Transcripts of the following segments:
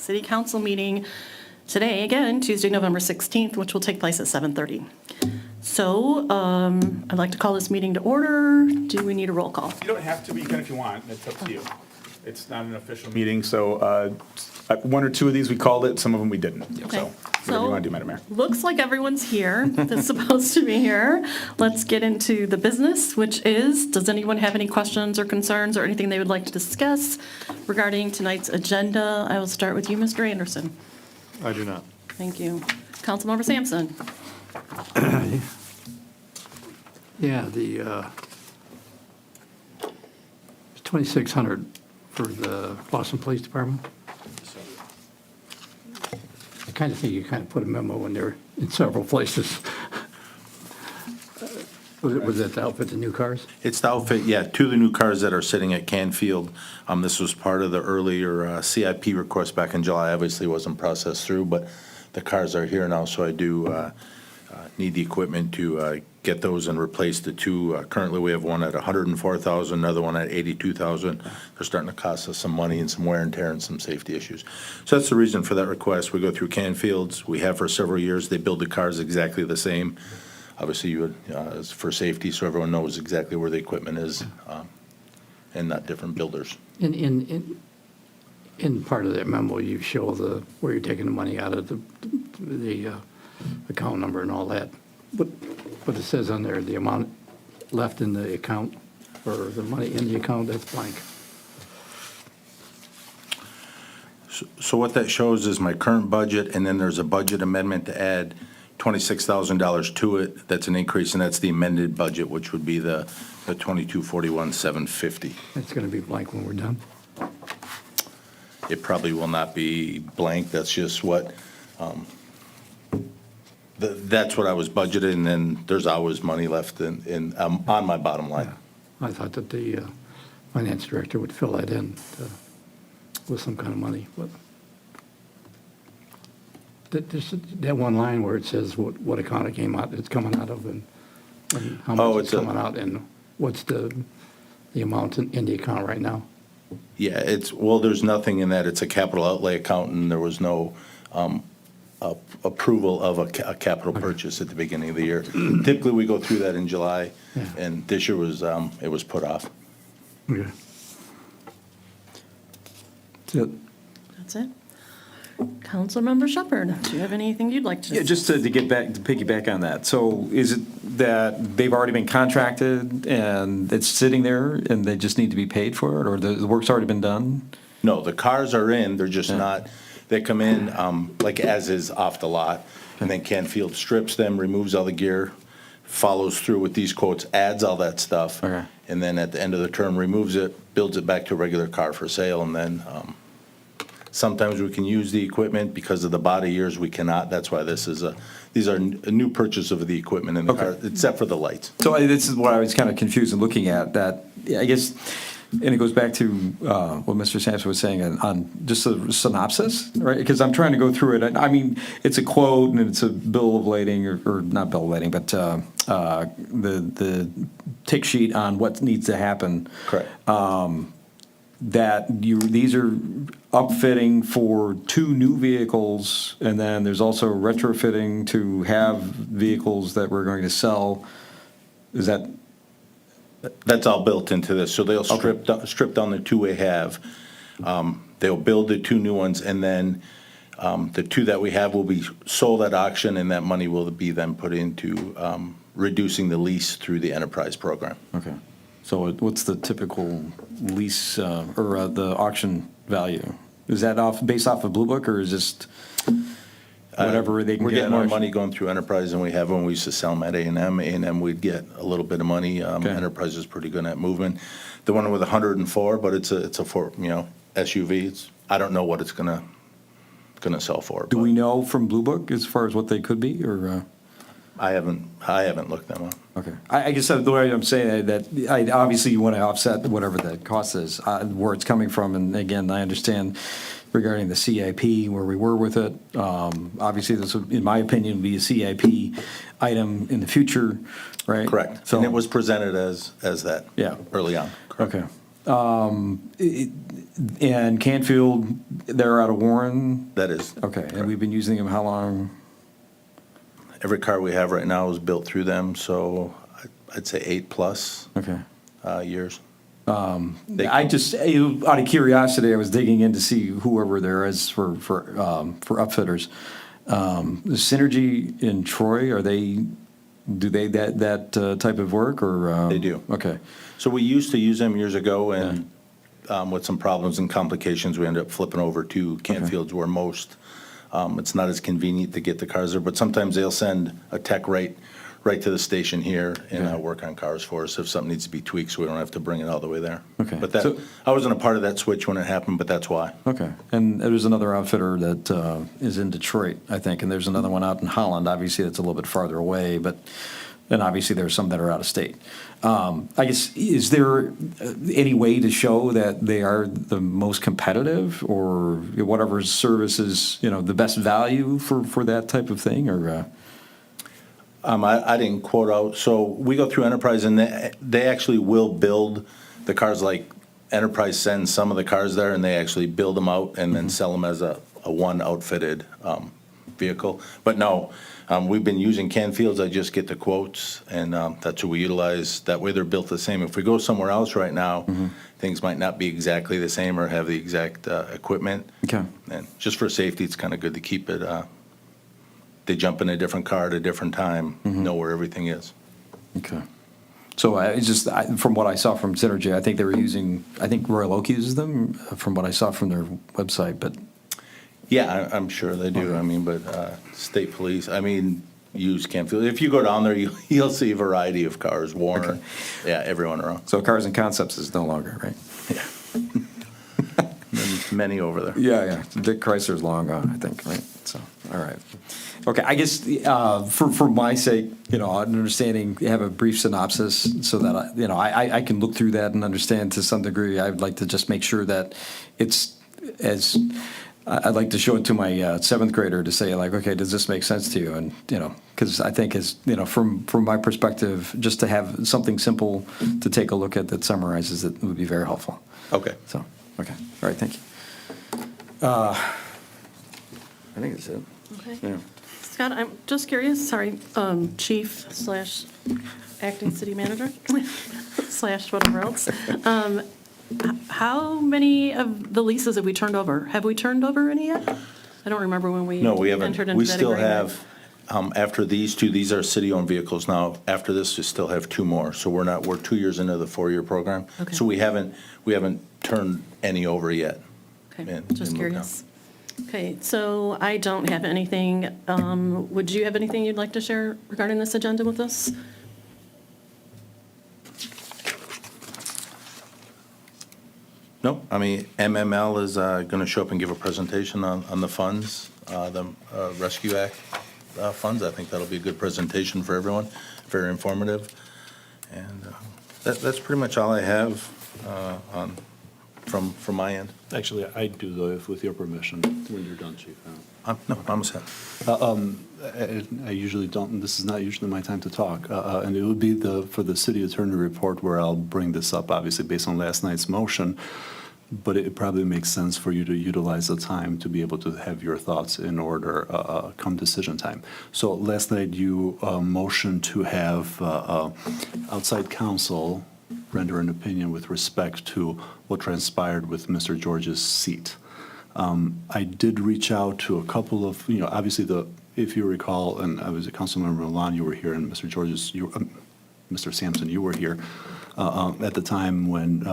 City Council meeting today, again, Tuesday, November 16th, which will take place at 7:30. So I'd like to call this meeting to order. Do we need a roll call? You don't have to, but you can if you want. It's up to you. It's not an official meeting, so one or two of these we called it, some of them we didn't. Okay. So whatever you want to do, Madam Mayor. Looks like everyone's here that's supposed to be here. Let's get into the business, which is, does anyone have any questions or concerns or anything they would like to discuss regarding tonight's agenda? I will start with you, Mr. Anderson. I do not. Thank you. Councilmember Sampson. Yeah, the 2,600 for the Boston Police Department. I kind of think you kind of put a memo in there in several places. Was it to outfit the new cars? It's the outfit, yeah, two of the new cars that are sitting at Canfield. This was part of the earlier CIP request back in July. Obviously, wasn't processed through, but the cars are here now, so I do need the equipment to get those and replace the two. Currently, we have one at $104,000, another one at $82,000. They're starting to cost us some money and some wear and tear and some safety issues. So that's the reason for that request. We go through Canfields. We have for several years. They build the cars exactly the same. Obviously, you would, it's for safety, so everyone knows exactly where the equipment is, and not different builders. In part of that memo, you show where you're taking the money out of the account number and all that. But it says on there, the amount left in the account, or the money in the account, that's blank. So what that shows is my current budget, and then there's a budget amendment to add $26,000 to it. That's an increase, and that's the amended budget, which would be the 2241,750. It's going to be blank when we're done. It probably will not be blank. That's just what, that's what I was budgeted, and then there's always money left on my bottom line. I thought that the finance director would fill that in with some kind of money. But that one line where it says what account it came out, it's coming out of, and how much it's coming out, and what's the amount in the account right now? Yeah, there's nothing in that. It's a capital outlay account, and there was no approval of a capital purchase at the beginning of the year. Typically, we go through that in July, Yeah. and this year it was put off. Okay. That's it. That's it. Councilmember Shepherd, do you have anything you'd like to Yeah, discuss? just to get back, to piggyback on that. So is it that they've already been contracted and it's sitting there and they just need to be paid for it, or the work's already been done? No, the cars are in, they're just Yeah. not, they come in like as is off the lot, and then Canfield strips them, removes all the gear, follows through with these quotes, adds all that stuff, Okay. and then at the end of the term, removes it, builds it back to a regular car for sale, and then sometimes we can use the equipment. Because of the body years, we cannot. That's why these are a new purchase of the equipment in the car, except for the lights. So this is what I was kind of confused in looking at, that, I guess, and it goes back to what Mr. Sampson was saying on just a synopsis, right? Because I'm trying to go through it. I mean, it's a quote and it's a bill of lading, or not bill of lading, but the tick sheet on what needs to happen. Correct. These are upfitting for two new vehicles, and then there's also retrofitting to have vehicles that we're going to sell. Is that? That's all built into this. So they'll strip down the two we have. They'll build the two new ones, and then the two that we have will be sold at auction, and that money will be then put into reducing the lease through the enterprise program. Okay. So what's the typical lease or the auction value? Is that based off of Blue Book, or is just whatever they can We're get? getting more money going through enterprise than we have when we used to sell them at A&M. A&M, we'd get a little bit of money. Enterprise is pretty good at moving. The one with 104, but it's a SUV. I don't know what it's gonna sell for. Do we know from Blue Book as far as what they could be, or? I haven't looked them up. Okay. I guess the way I'm saying that, obviously you want to offset whatever the cost is, where it's coming from. And again, I understand regarding the CIP, where we were with it. Obviously, this would, in my opinion, be a CIP item in the future, right? Correct. So, And it was presented as that Yeah. early on. Okay. And Canfield, they're out of Warren? That is, Okay, and we've been using them how long? every car we have right now is built through them, so I'd say 8+ Okay. years. I just, out of curiosity, I was digging in to see whoever there is for upfitters. The Synergy in Troy, do they that type of work, or? They do. Okay, So we used to use them years ago, and with some problems and complications, we ended up flipping over to Canfields, where most, it's not as convenient to get the cars there, but sometimes they'll send a tech right to the station here and Okay. work on cars for us if something needs to be tweaked, so we don't have to bring it all the way there. Okay. But that, So- I wasn't a part of that switch when it happened, but that's why. okay. And there's another outfitter that is in Detroit, I think, and there's another one out in Holland. Obviously, that's a little bit farther away, but, and obviously, there's some that are out of state. I guess, is there any way to show that they are the most competitive, or whatever service is, the best value for that type of thing, or? I didn't quote out, so we go through Enterprise, and they actually will build the cars, like Enterprise sends some of the cars there, and they actually build them out and then sell them as a one outfitted vehicle. But no, we've been using Canfields, I just get the quotes, and that's what we utilize. That way they're built the same. If we go somewhere else right now, things might not be exactly the same or have the exact equipment. Okay. And just for safety, it's kind of good to keep it, they jump in a different car at a different time, know where everything is. Okay. So from what I saw from Synergy, I think they were using, I think Royal Oak uses them, from what I saw from their website, but, Yeah, I'm sure they do. I mean, but state police, use Canfield. If you go down there, you'll see a variety of cars, Warren, everyone around. so Cars and Concepts is no longer, right? Many over there. Yeah. Dick Chrysler's long gone, I think, right? So, all right. Okay, I guess for my sake, understanding, have a brief synopsis so that I can look through that and understand to some degree. I'd like to just make sure that it's as I'd like to show it to my seventh grader to say, like, okay, does this make sense to you? And because I think from my perspective, just to have something simple to take a look at that summarizes it would be very helpful. Okay. So, okay, all right, thank you. I think that's it. Okay. Yeah. Scott, I'm just curious, sorry, Chief/Acting City Manager / whatever else. How many of the leases have we turned over? Have we turned over any yet? I don't remember when we No, we entered haven't. into We that still agreement. have, after these two, these are city-owned vehicles now. After this, we still have two more. So we're 2 years into the 4-year program. Okay. So we haven't turned any over yet. Okay, and just moved curious. Okay, so I don't have anything. Would you have anything you'd like to share regarding this agenda with us? No, MML is going to show up and give a presentation on the funds, the Rescue Act funds. I think that'll be a good presentation for everyone, very informative. And that's pretty much all I have from my end. Actually, I do, though, with your permission, when you're done, Chief. No, I'm set. I usually don't, this is not usually my time to talk, and it would be for the city attorney report where I'll bring this up, obviously, based on last night's motion, but it probably makes sense for you to utilize the time to be able to have your thoughts in order come decision time. So last night, you motioned to have outside counsel render an opinion with respect to what transpired with Mr. George's seat. I did reach out to a couple of, obviously if you recall, and I was a Councilmember Milan, you were here, and Mr. George's, Mr. Sampson, you were here at the time when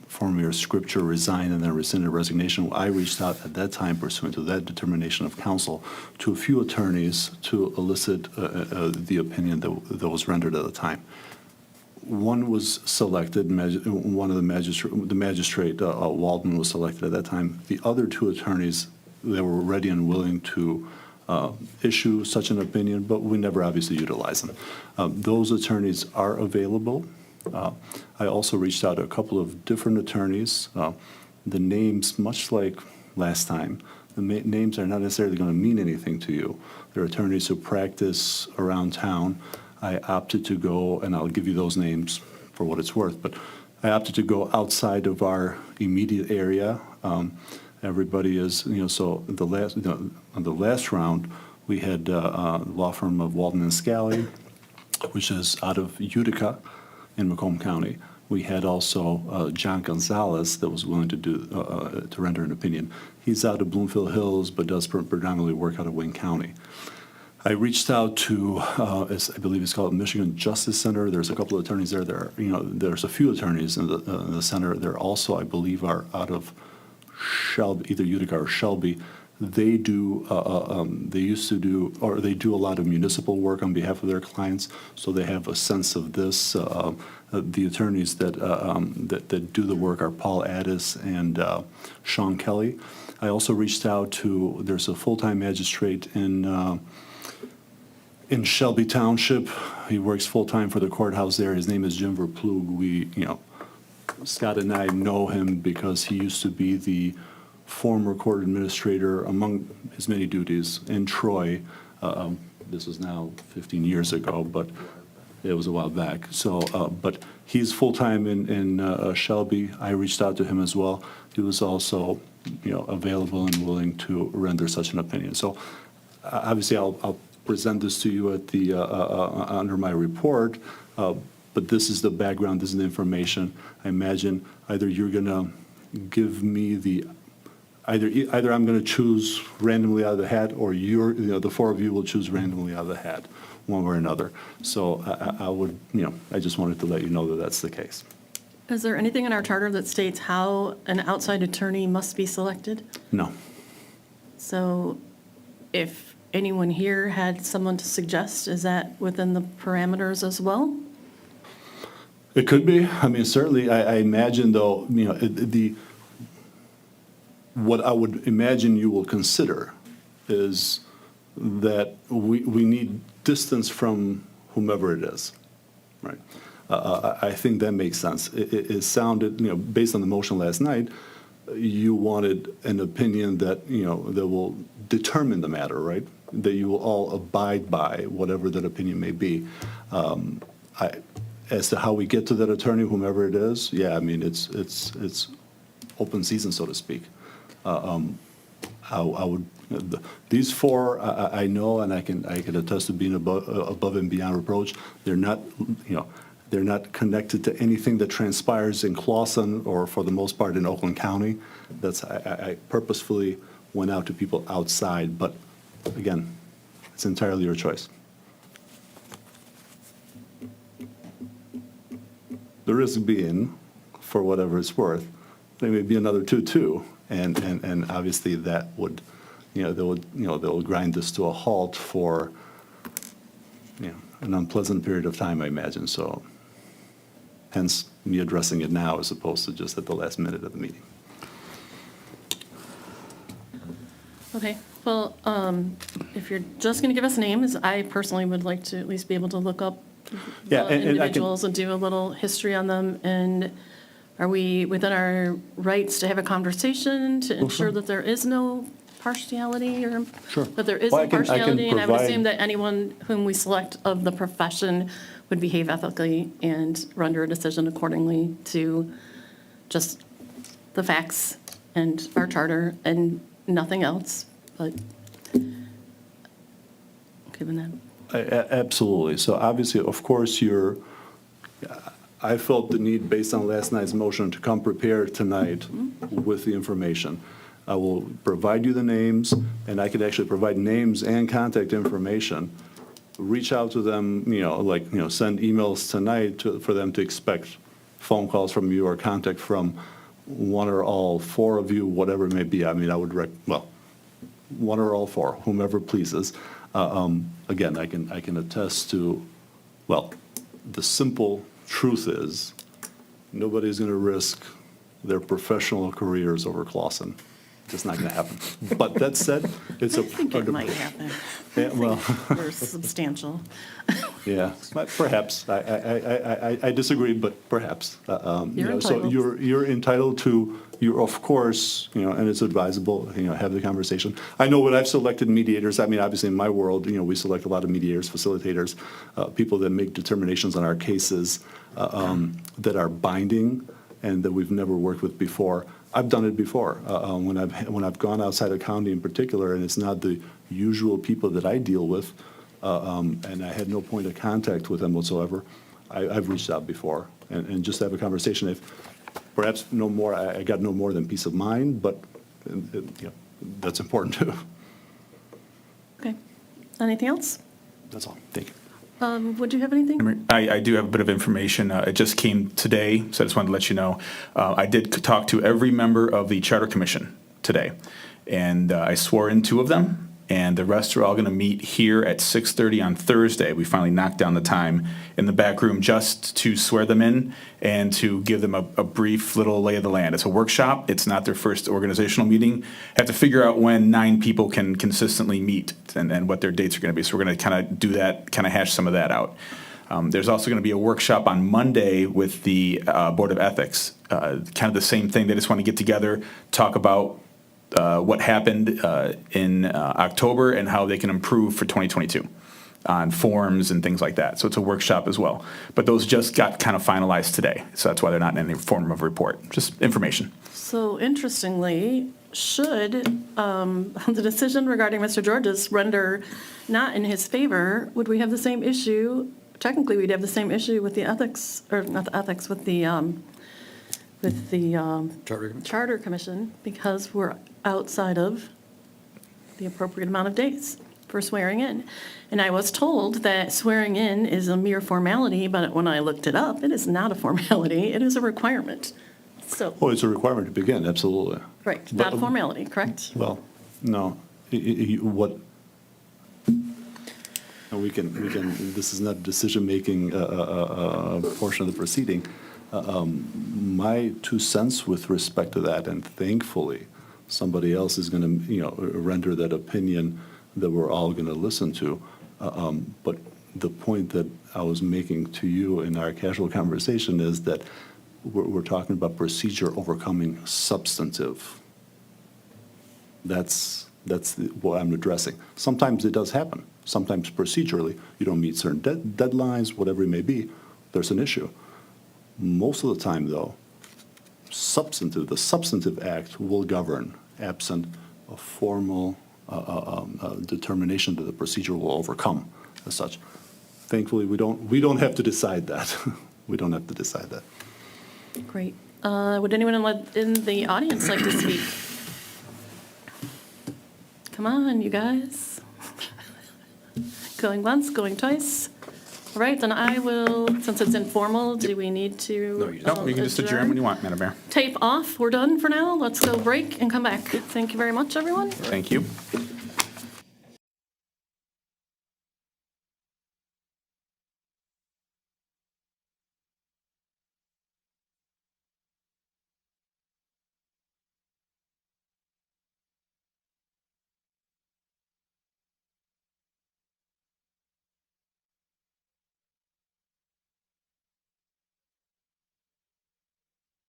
former Mayor Scripture resigned and then rescinded resignation. I reached out at that time pursuant to that determination of council to a few attorneys to elicit the opinion that was rendered at the time. One was selected, one of the magistrate, Waldman, was selected at that time. The other two attorneys, they were ready and willing to issue such an opinion, but we never obviously utilized them. Those attorneys are available. I also reached out to a couple of different attorneys. The names, much like last time, the names are not necessarily going to mean anything to you. They're attorneys who practice around town. I opted to go, and I'll give you those names for what it's worth, but I opted to go outside of our immediate area. Everybody is, so on the last round, we had the law firm of Walden and Scally, which is out of Utica in Macomb County. We had also John Gonzalez that was willing to render an opinion. He's out of Bloomfield Hills, but does predominantly work out of Wayne County. I reached out to, I believe it's called Michigan Justice Center. There's a couple of attorneys there. There's a few attorneys in the center. There also, I believe, are out of Shelby, either Utica or Shelby. They do, they used to do, or they do a lot of municipal work on behalf of their clients, so they have a sense of this. The attorneys that do the work are Paul Addis and Sean Kelly. I also reached out to, there's a full-time magistrate in Shelby Township. He works full-time for the courthouse there. His name is Jim Verplug. Scott and I know him because he used to be the former court administrator, among his many duties, in Troy. This was now 15 years ago, but it was a while back. So, but he's full-time in Shelby. I reached out to him as well. He was also, available and willing to render such an opinion. So, obviously, I'll present this to you at the under my report. But this is the background. This is the information. I imagine either you're going to give me either I'm going to choose randomly out of the hat, or the four of you will choose randomly out of the hat, one way or another. So I would, I just wanted to let you know that that's the case. Is there anything in our charter that states how an outside attorney must be selected? No. So if anyone here had someone to suggest, is that within the parameters as well? It could be. I mean, certainly, I imagine, though, what I would imagine you will consider is that we need distance from whomever it is, right? I think that makes sense. It sounded, based on the motion last night, you wanted an opinion that, that will determine the matter, right? That you will all abide by whatever that opinion may be. As to how we get to that attorney, whomever it is, yeah, I mean, it's open season, so to speak. I would, these four, I know, and I can attest to being above and beyond reproach. They're not, they're not connected to anything that transpires in Clawson or, for the most part, in Oakland County. I purposefully went out to people outside, but again, it's entirely your choice. The risk being, for whatever it's worth, there may be another 2-2, and obviously that would, they'll grind this to a halt for, an unpleasant period of time, I imagine. So, hence me addressing it now as opposed to just at the last minute of the meeting. Okay, well, if you're just going to give us names, I personally would like to at least be able to look up Yeah, the and I can- individuals and do a little history on them. And are we within our rights to have a conversation to ensure that there is no partiality, or Sure. that there is Well, I can impartiality? And I would provide- assume that anyone whom we select of the profession would behave ethically and render a decision accordingly to just the facts and our charter and nothing else, but given that. Absolutely. So obviously, of course, I felt the need, based on last night's motion, to come prepared tonight with the information. I will provide you the names, and I could actually provide names and contact information. Reach out to them, send emails tonight for them to expect phone calls from you or contact from one or all four of you, whatever it may be. I mean, I would one or all four, whomever pleases. Again, I can attest to, the simple truth is, nobody's going to risk their professional careers over Clawson. Just not going to happen. But that said, it's I think it might happen. Yeah, well, Or substantial. Yeah, but perhaps. I disagree, but perhaps. You're So entitled. you're entitled to, you're of course, and it's advisable, have the conversation. I know when I've selected mediators, I mean, obviously in my world, we select a lot of mediators, facilitators, people that make determinations on our cases that are binding and that we've never worked with before. I've done it before, when I've gone outside of county in particular, and it's not the usual people that I deal with, and I had no point of contact with them whatsoever. I've reached out before and just have a conversation. If perhaps no more, I got no more than peace of mind, but that's important too. Okay. Anything else? That's all. Thank you. Would you have anything? I do have a bit of information. It just came today, so I just wanted to let you know. I did talk to every member of the Charter Commission today, and I swore in 2 of them, and the rest are all going to meet here at 6:30 on Thursday. We finally knocked down the time in the back room just to swear them in and to give them a brief little lay of the land. It's a workshop. It's not their first organizational meeting. Have to figure out when 9 people can consistently meet and what their dates are going to be. So we're going to kind of do that, kind of hash some of that out. There's also going to be a workshop on Monday with the Board of Ethics. Kind of the same thing. They just want to get together, talk about what happened in October and how they can improve for 2022 on forms and things like that. So it's a workshop as well. But those just got kind of finalized today. So that's why they're not in any form of report, just information. So interestingly, should the decision regarding Mr. Georges render not in his favor, would we have the same issue? Technically, we'd have the same issue with the ethics, or not the ethics, with the Charter Commission, because we're outside of the appropriate amount of days for swearing in. And I was told that swearing in is a mere formality, but when I looked it up, it is not a formality, it is a requirement. So, Oh, it's a requirement to begin, absolutely. right, not a formality, correct? Well, no, what, and we can, this is not a decision-making portion of the proceeding. My 2 cents with respect to that, and thankfully, somebody else is going to, render that opinion that we're all going to listen to. But the point that I was making to you in our casual conversation is that we're talking about procedure overcoming substantive. That's what I'm addressing. Sometimes it does happen. Sometimes procedurally, you don't meet certain deadlines, whatever it may be, there's an issue. Most of the time, though, the substantive act will govern, absent a formal determination that the procedure will overcome as such. Thankfully, we don't have to decide that. We don't have to decide that. Great. Would anyone in the audience like to speak? Come on, you guys. Going once, going twice. All right, then I will, since it's informal, do we need to? No, you can just adjourn when you want, Madam Mayor. Tape off, we're done for now. Let's go break and come back. Thank you very much, everyone. Thank you.